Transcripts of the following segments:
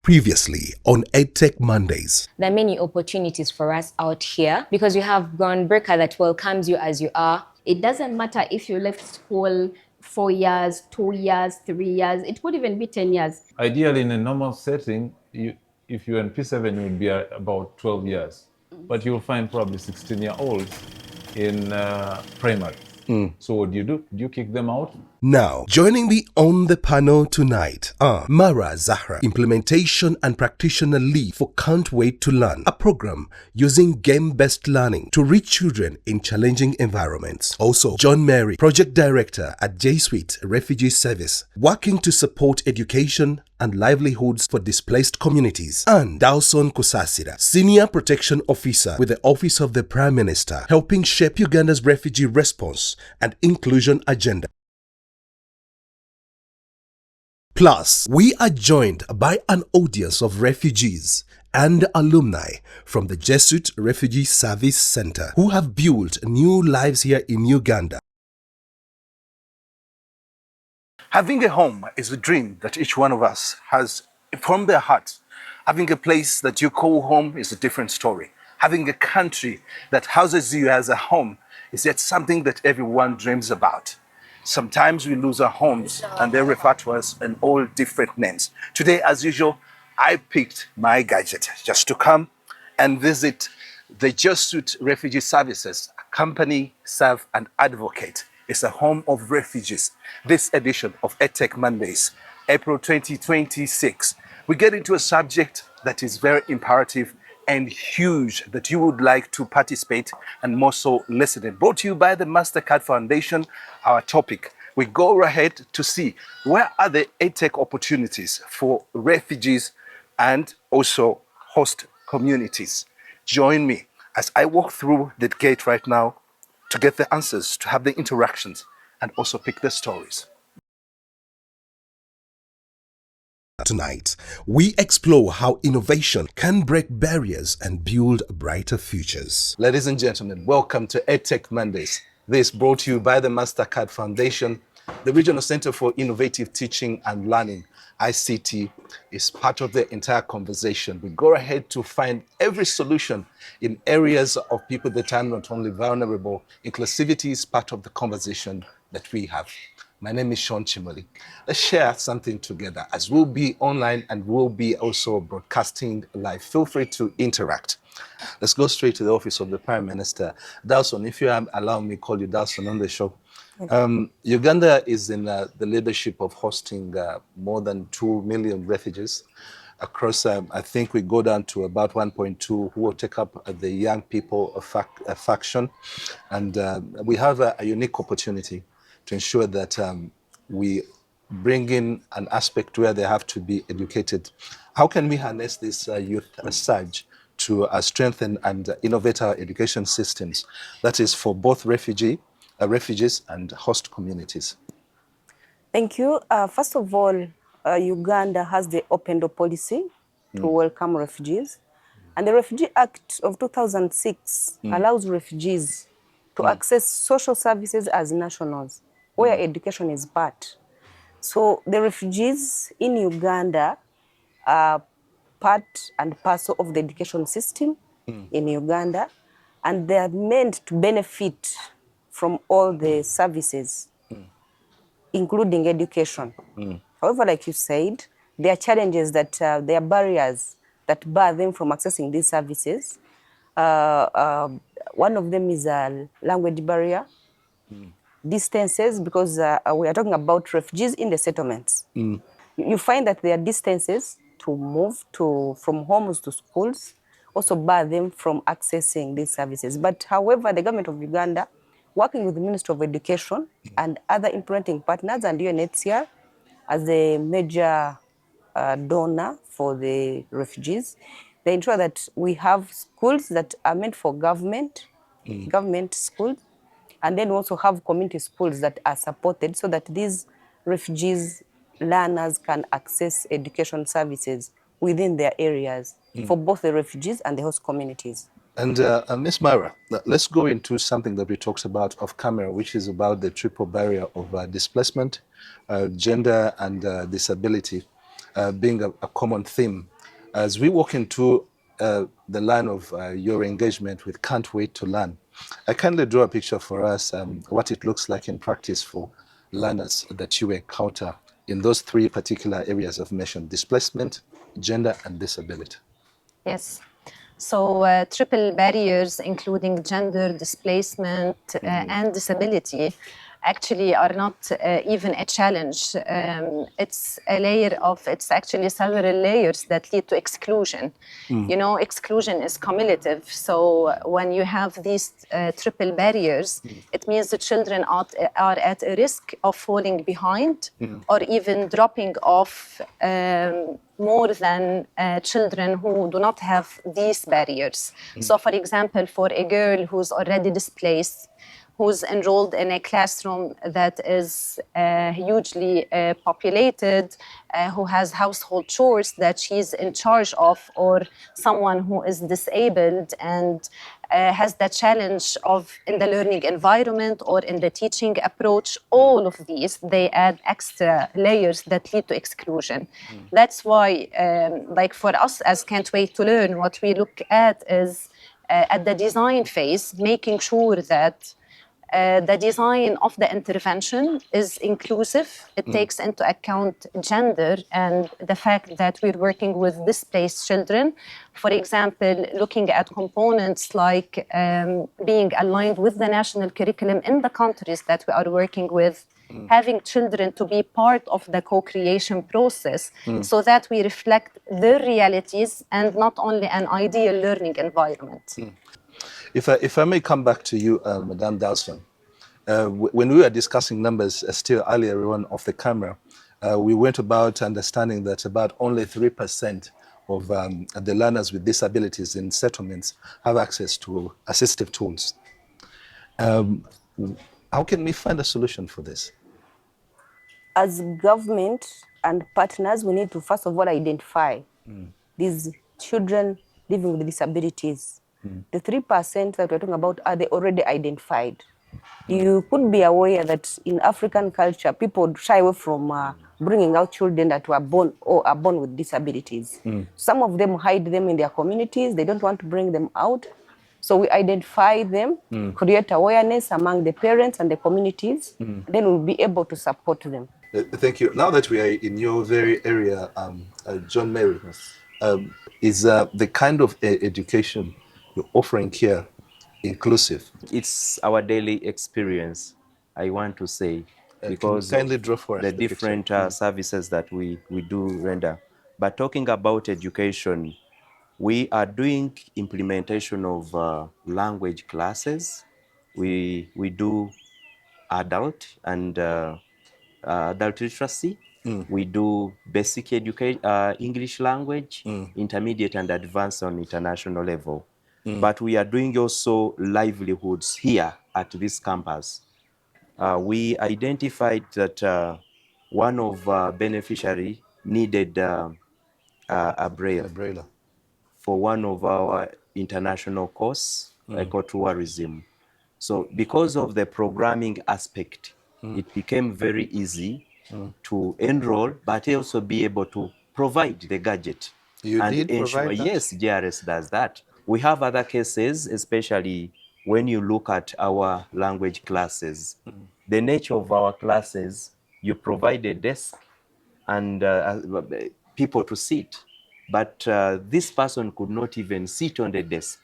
Previously on EdTech Mondays. There are many opportunities for us out here because you have Groundbreaker that welcomes you as you are. It doesn't matter if you left school 4 years, 2 years, 3 years, it could even be 10 years. Ideally, in a normal setting, if you're in P7, you would be about 12 years. But you'll find probably 16-year-olds in primary. So what do? Do you kick them out? Now, joining me on the panel tonight are Mara Zahra, Implementation and Practitioner Lead for Can't Wait to Learn, a program using game-based learning to reach children in challenging environments. Also, John Mary, Project Director at J-Suite Refugee Service, working to support education and livelihoods for displaced communities, and Dawson Kusasira, Senior Protection Officer with the Office of the Prime Minister, helping shape Uganda's refugee response and inclusion agenda. Plus, we are joined by an audience of refugees and alumni from the Jesuit Refugee Service Center who have built new lives here in Uganda. Having a home is a dream that each one of us has from their hearts. Having a place that you call home is a different story. Having a country that houses you as a home is yet something that everyone dreams about. Sometimes we lose our homes and they refer to us in all different names. Today, as usual, I picked my gadget just to come and visit the Jesuit Refugee Services, a company, serve and advocate. It's a home of refugees. This edition of EdTech Mondays, April 2026, we get into a subject that is very imperative and huge that you would like to participate and more so listen in. Brought to you by the MasterCard Foundation, our topic. We go ahead to see where are the EdTech opportunities for refugees and also host communities. Join me as I walk through the gate right now to get the answers, to have the interactions, and also pick the stories. Tonight, we explore how innovation can break barriers and build brighter futures. Ladies and gentlemen, welcome to EdTech Mondays. This brought to you by the MasterCard Foundation. The Regional Center for Innovative Teaching and Learning, ICT, is part of the entire conversation. We go ahead to find every solution in areas of people that are not only vulnerable. Inclusivity is part of the conversation that we have. My name is Sean Chimoli. Let's share something together as we'll be online and we'll be also broadcasting live. Feel free to interact. Let's go straight to the office of the Prime Minister. Dawson, if you allow me to call you Dawson on the show. Uganda is in the leadership of hosting more than 2 million refugees across, I think we go down to about 1.2 who will take up the young people faction. And we have a unique opportunity to ensure that we bring in an aspect where they have to be educated. How can we harness this youth surge to strengthen and innovate our education systems? That is for both refugees and host communities. Thank you. First of all, Uganda has the open door policy to welcome refugees. And the Refugee Act of 2006 allows refugees to access social services as nationals, where education is part. So the refugees in Uganda are part and parcel of the education system in Uganda, and they are meant to benefit from all the services, including education. However, like you said, there are challenges that there are barriers that bar them from accessing these services. One of them is a language barrier, distances, because we are talking about refugees in the settlements. You find that there are distances to move from homes to schools, also bar them from accessing these services. But however, the government of Uganda, working with the Ministry of Education and other implementing partners and UNHCR as a major donor for the refugees, they ensure that we have schools that are meant for government schools, and then we also have community schools that are supported so that these refugees learners can access education services within their areas for both the refugees and the host communities. And Ms. Myra, let's go into something that we talked about off camera, which is about the triple barrier of displacement, gender, and disability. being a common theme. As we walk into the line of your engagement with Can't Wait to Learn, I kindly draw a picture for us what it looks like in practice for learners that you encounter in those three particular areas of mention: displacement, gender, and disability. Yes. So triple barriers, including gender, displacement, and disability, actually are not even a challenge. It's actually several layers that lead to exclusion. You know, exclusion is cumulative. So when you have these triple barriers, it means the children are at a risk of falling behind or even dropping off more than children who do not have these barriers. So for example, for a girl who's already displaced, who's enrolled in a classroom that is hugely populated, who has household chores that she's in charge of, or someone who is disabled and has the challenge of in the learning environment or in the teaching approach, all of these, they add extra layers that lead to exclusion. That's why, like for us as Can't Wait to Learn, what we look at is at the design phase, making sure that the design of the intervention is inclusive. It takes into account gender and the fact that we're working with displaced children. For example, looking at components like being aligned with the national curriculum in the countries that we are working with, having children to be part of the co-creation process so that we reflect their realities and not only an ideal learning environment. If I may come back to you, Madame Dalston, when we were discussing numbers still earlier on off the camera, we went about understanding that about only 3% of the learners with disabilities in settlements have access to assistive tools. How can we find a solution for this? As government and partners, we need to first of all identify these children living with disabilities. The 3% that we're talking about, are they already identified? You could be aware that in African culture, people shy away from bringing out children that were born or are born with disabilities. Some of them hide them in their communities. They don't want to bring them out. So we identify them, create awareness among the parents and the communities, and then we'll be able to support them. Thank you. Now that we are in your very area, John Mary, is the kind of education you're offering here inclusive? It's our daily experience, I want to say, because kindly draw for us the the different picture. services that we do render. But talking about education, we are doing implementation of language classes. We do adult and adult literacy. We do basic English language, intermediate and advanced on international level. But we are doing also livelihoods here at this campus. We identified that one of beneficiary needed a braille for one of our international course, ecotourism. So because of the programming aspect, it became very easy to enroll, but also be able to provide the gadget. You and did ensure, provide that? Yes, GRS does that. We have other cases, especially when you look at our language classes. The nature of our classes, you provide a desk and people to sit, but this person could not even sit on the desk.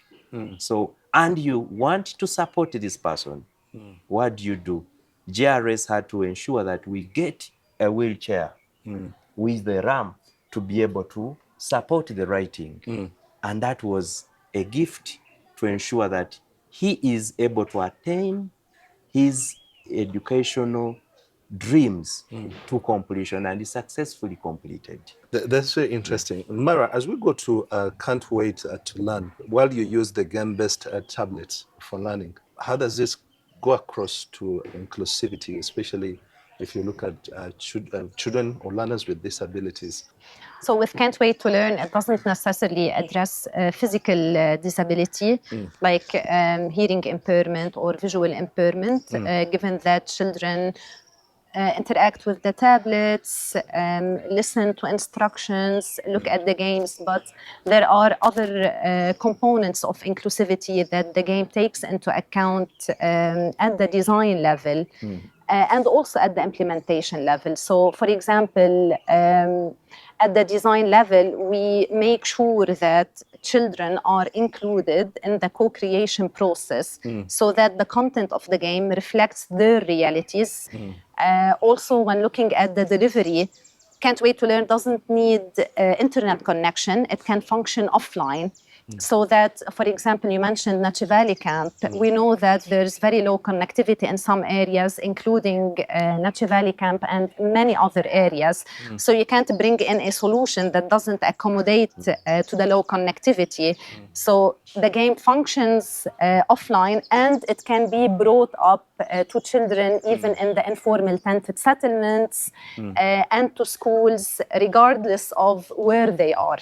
So, and you want to support this person, what do? GRS had to ensure that we get a wheelchair with the ramp to be able to support the writing. And that was a gift to ensure that he is able to attain his educational dreams to completion, and is successfully completed. That's very interesting. Mara, as we go to Can't Wait to Learn, while you use the game-based tablets for learning, how does this go across to inclusivity, especially if you look at children or learners with disabilities? So with Can't Wait to Learn, it doesn't necessarily address physical disability, like hearing impairment or visual impairment, given that children interact with the tablets, listen to instructions, look at the games, but there are other components of inclusivity that the game takes into account at the design level and also at the implementation level. So, for example, at the design level, we make sure that children are included in the co-creation process so that the content of the game reflects their realities. Also, when looking at the delivery, Can't Wait to Learn doesn't need internet connection. It can function offline. So that, for example, you mentioned Nachi Valley Camp. We know that there's very low connectivity in some areas, including Nachi Valley Camp and many other areas. So you can't bring in a solution that doesn't accommodate to the low connectivity. So the game functions offline, and it can be brought up to children even in the informal tented settlements and to schools, regardless of where they are.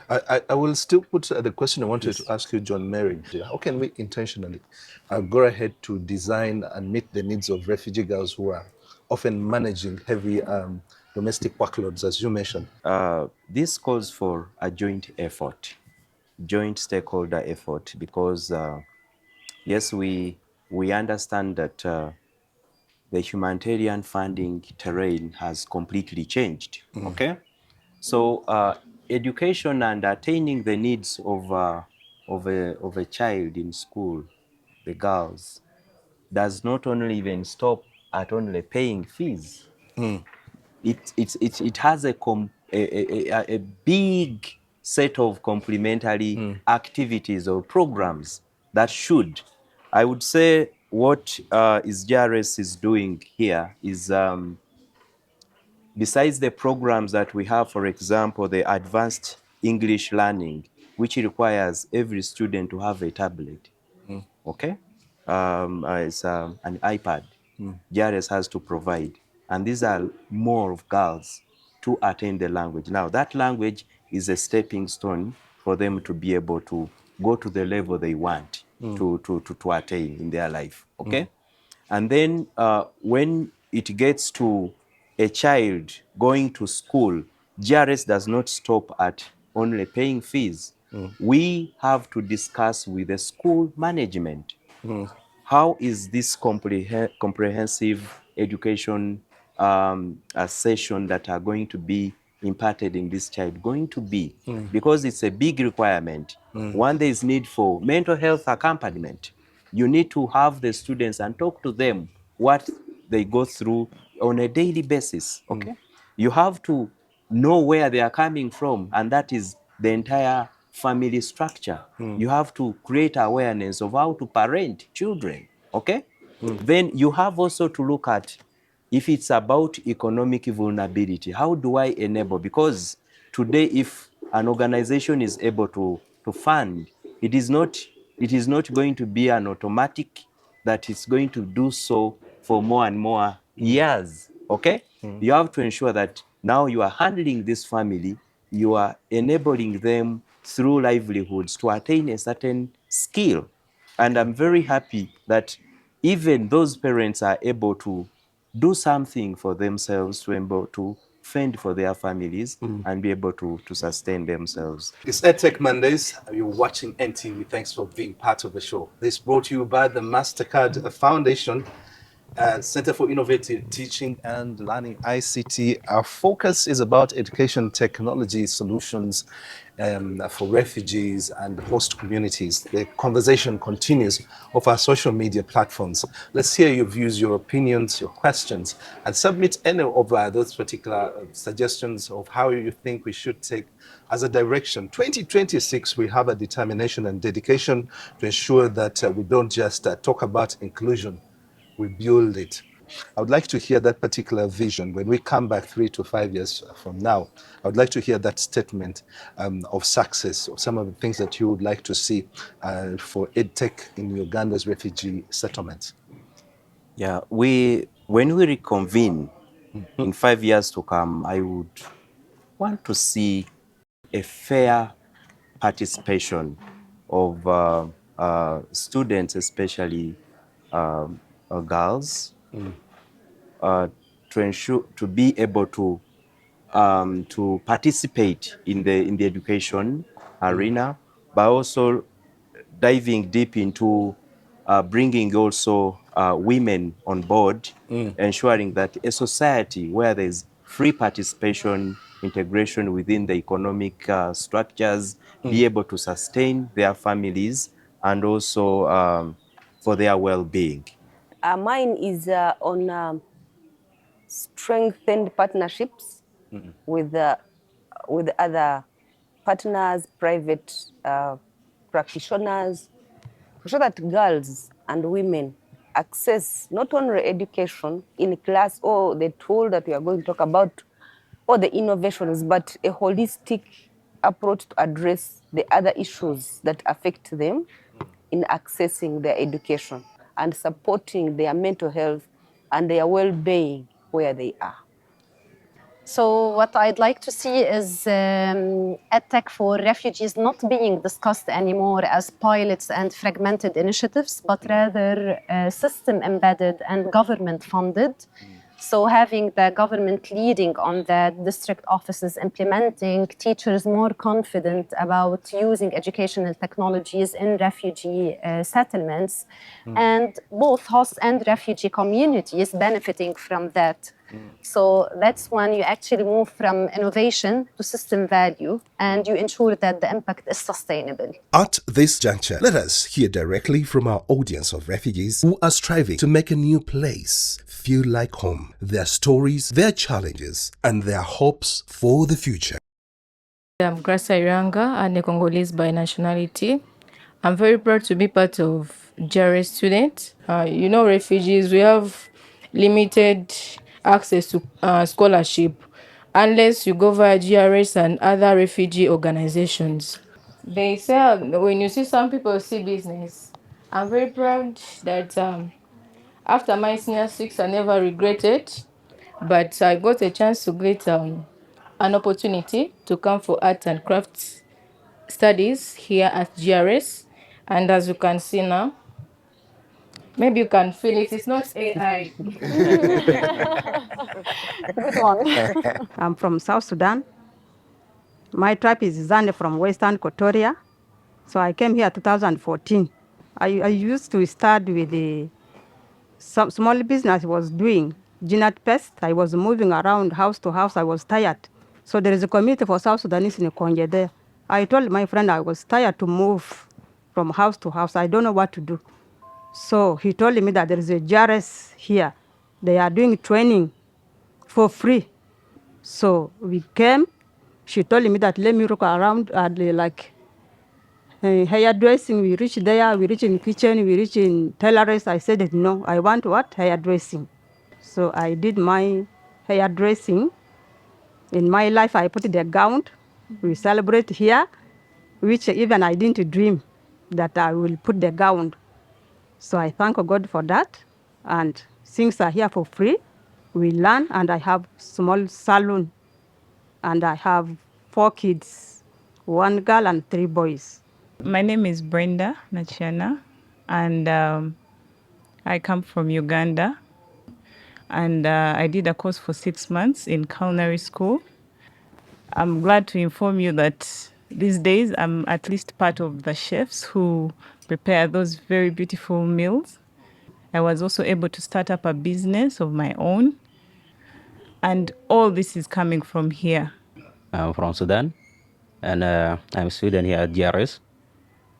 I will still put the question I wanted to ask you, John Mary. How can we intentionally go ahead to design and meet the needs of refugee girls who are often managing heavy domestic workloads, as you mentioned? This calls for a joint effort, joint stakeholder effort, because yes, we understand that the humanitarian funding terrain has completely changed. Okay, so education and attaining the needs of a child in school, the girls, does not only even stop at only paying fees. It has a big set of complementary activities or programs that should, I would say, what is JRS is doing here is besides the programs that we have, for example, the advanced English learning, which requires every student to have a tablet, okay? It's an iPad. JRS has to provide. And these are more of girls to attain the language. Now, that language is a stepping stone for them to be able to go to the level they want to attain in their life, okay? And then when it gets to a child going to school, GRS does not stop at only paying fees. We have to discuss with the school management. How is this comprehensive education session that are going to be imparted in this child going to be? Because it's a big requirement. One, there is need for mental health accompaniment. You need to have the students and talk to them what they go through on a daily basis, okay? You have to know where they are coming from, and that is the entire family structure. You have to create awareness of how to parent children, okay? Then you have also to look at if it's about economic vulnerability, how do I enable? Because today, if an organization is able to fund, it is not going to be an automatic that it's going to do so for more and more years, okay? You have to ensure that now you are handling this family, you are enabling them through livelihoods to attain a certain skill. And I'm very happy that even those parents are able to do something for themselves, to be able to fend for their families and be able to sustain themselves. It's EdTech Mondays. You're watching NTV. Thanks for being part of the show. This brought to you by the MasterCard Foundation, Center for Innovative Teaching and Learning, ICT. Our focus is about education technology solutions for refugees and host communities. The conversation continues of our social media platforms. Let's hear your views, your opinions, your questions, and submit any of those particular suggestions of how you think we should take as a direction. 2026, we have a determination and dedication to ensure that we don't just talk about inclusion, we build it. I would like to hear that particular vision. When we come back 3 to 5 years from now, I would like to hear that statement of success, of some of the things that you would like to see for EdTech in Uganda's refugee settlements. Yeah, when we reconvene in 5 years to come, I would want to see a fair participation of students, especially girls, to ensure to be able to participate in the education arena, but also diving deep into bringing also women on board, ensuring that a society where there's free participation, integration within the economic structures, be able to sustain their families and also for their well-being. Mine is on strengthened partnerships with other partners, private practitioners, so that girls and women access not only education in class or the tool that we are going to talk about or the innovations, but a holistic approach to address the other issues that affect them in accessing their education and supporting their mental health and their well-being where they are. So what I'd like to see is EdTech for refugees not being discussed anymore as pilots and fragmented initiatives, but rather system embedded and government funded. So having the government leading on that, district offices implementing, teachers more confident about using educational technologies in refugee settlements, and both host and refugee communities benefiting from that. So that's when you actually move from innovation to system value and you ensure that the impact is sustainable. At this juncture, let us hear directly from our audience of refugees who are striving to make a new place feel like home, their stories, their challenges, and their hopes for the future. I'm Gracia Iranga, and a Congolese by nationality. I'm very proud to be part of GRS students. Refugees, we have limited access to scholarship unless you go via GRS and other refugee organizations. They say when you see some people see business, I'm very proud that after my senior six, I never regretted, but I got a chance to get an opportunity to come for art and crafts studies here at GRS. And as you can see now, maybe you can feel it, it's not AI. Good one. I'm from South Sudan. My tribe is Zande from Western Equatoria. So I came here 2014. I used to start with some small business I was doing, Ginat Pest. I was moving around house to house. I was tired. So there is a community for South Sudanese in Konje there. I told my friend I was tired to move from house to house. I don't know what to do. So he told me that there is a JRS here. They are doing training for free. So we came. She told me that let me look around at hairdressing. We reach there, we reach in kitchen, we reach in tailorist. I said no, I want what? Hairdressing. So I did my hairdressing. In my life, I put the gown. We celebrate here, which even I didn't dream that I will put the gown. So I thank God for that. And things are here for free. We learn, and I have small salon. And I have 4 kids, 1 girl and 3 boys. My name is Brenda Nachiana, and I come from Uganda. And I did a course for 6 months in culinary school. I'm glad to inform you that these days I'm at least part of the chefs who prepare those very beautiful meals. I was also able to start up a business of my own. And all this is coming from here. I'm from Sudan, and I'm a student here at GRS.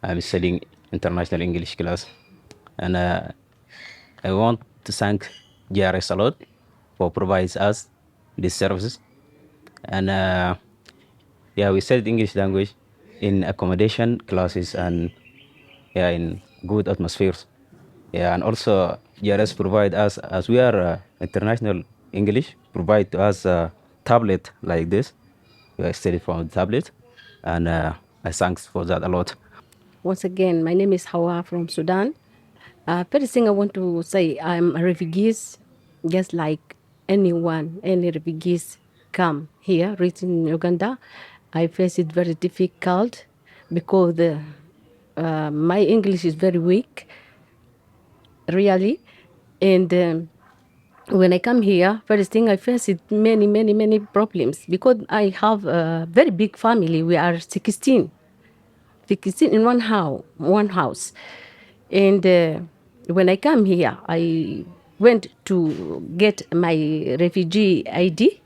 I'm studying international English class, and I want to thank GRS a lot for providing us these services. And yeah, we studied English language in accommodation classes and yeah, in good atmospheres. Yeah, and also GRS provide us, as we are international English, provide to us a tablet like this. We study from the tablet, and I thanks for that a lot. Once again, my name is Hawa from Sudan. First thing I want to say, I'm a refugee, just like anyone, any refugees come here, reach in Uganda. I face it very difficult because my English is very weak, really. And when I come here, first thing I face is many problems because I have a very big family. We are 16 in one house. And when I come here, I went to get my refugee ID.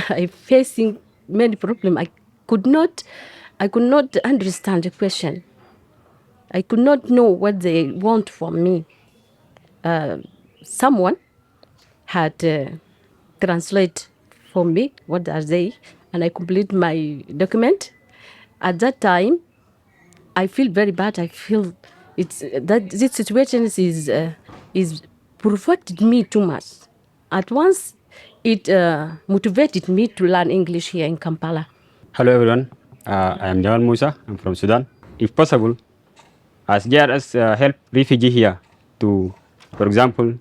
I facing many problems. I could not understand the question. I could not know what they want from me. Someone had translate for me what are they, and I complete my document. At that time, I feel very bad. I feel it's that this situation is provoked me too much. At once, it motivated me to learn English here in Kampala. Hello everyone, I am Jamal Musa, I'm from Sudan. If possible, as JRS help refugee here to, for example,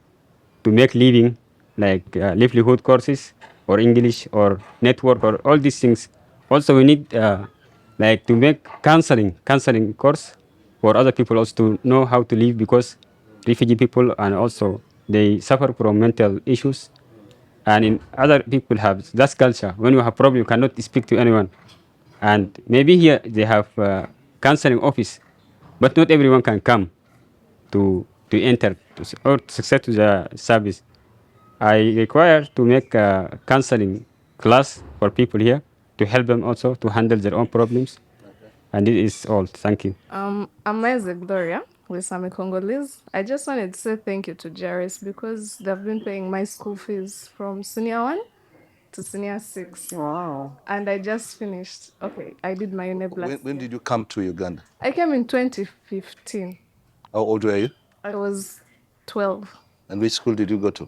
to make living like livelihood courses or English or network or all these things. Also, we need like to make counseling course for other people also to know how to live because refugee people and also they suffer from mental issues and in other people have that culture. When you have problem, you cannot speak to anyone. And maybe here they have counseling office, but not everyone can come to enter or to success to the service. I require to make a counseling class for people here to help them also to handle their own problems. And this is all. Thank you. I'm Isaac Gloria with Sami Congolese. I just wanted to say thank you to Jairus because they've been paying my school fees from senior 1 to senior 6. Wow. And I just finished. Okay, I did my UNEB last When year. did you come to Uganda? I came in 2015. How old were you? I was 12. And which school did you go to?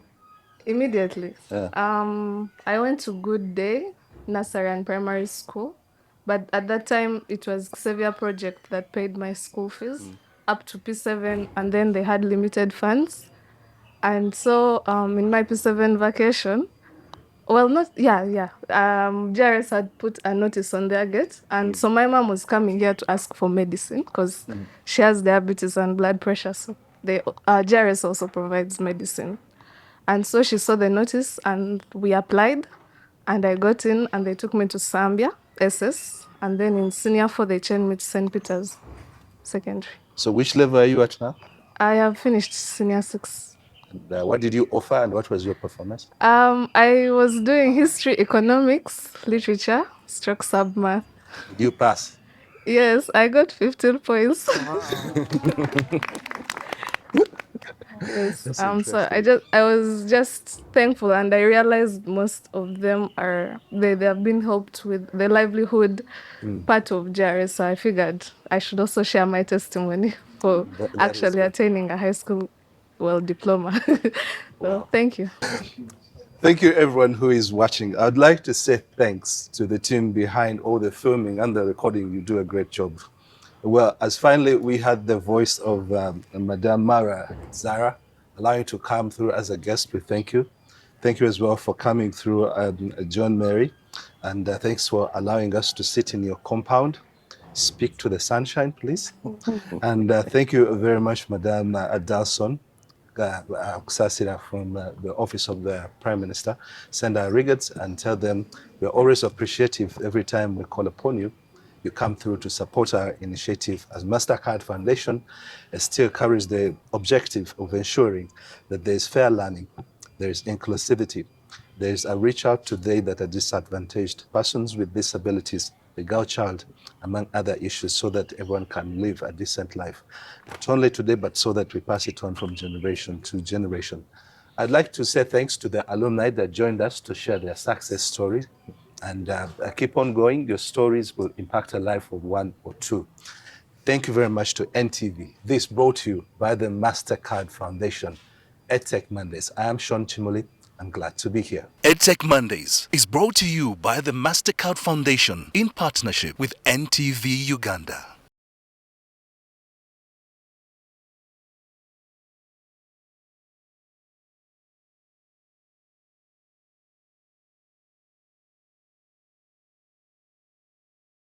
Immediately. Yeah. I went to Good Day Nursery and Primary School, but at that time it was Xavier Project that paid my school fees up to P7, and then they had limited funds. And so in my P7 vacation, well, not yeah. Jairus had put a notice on their gate, and so my mom was coming here to ask for medicine because she has diabetes and blood pressure. So Jairus also provides medicine. And so she saw the notice and we applied and I got in and they took me to Zambia, SS. And then in senior 4, they changed me to St. Peter's Secondary. So which level are you at now? I have finished senior 6. And what did you offer and what was your performance? I was doing history, economics, literature, stroke sub math. Did you pass? Yes, I got 15 points. Yes. That's So interesting. I was just thankful, and I realized most of them they have been helped with the livelihood part of JRS. So I figured I should also share my testimony for That is actually good. attaining a high school diploma. So thank you. Thank you, everyone who is watching. I'd like to say thanks to the team behind all the filming and the recording. You do a great job. Well, as finally we had the voice of Madame Mara Zara, allowing you to come through as a guest, we thank you. Thank you as well for coming through, John Mary. And thanks for allowing us to sit in your compound. Speak to the sunshine, please. And thank you very much, Madame Adalson. Kusasira from the Office of the Prime Minister. Send our regards and tell them we're always appreciative every time we call upon you. You come through to support our initiative as MasterCard Foundation still carries the objective of ensuring that there is fair learning, there is inclusivity, there is a reach out to they that are disadvantaged, persons with disabilities, the girl child, among other issues, so that everyone can live a decent life. Not only today, but so that we pass it on from generation to generation. I'd like to say thanks to the alumni that joined us to share their success stories. And keep on going. Your stories will impact a life of one or two. Thank you very much to NTV. This brought to you by the MasterCard Foundation. EdTech Mondays. I am Sean Chimoli. I'm glad to be here. EdTech Mondays is brought to you by the MasterCard Foundation in partnership with NTV Uganda.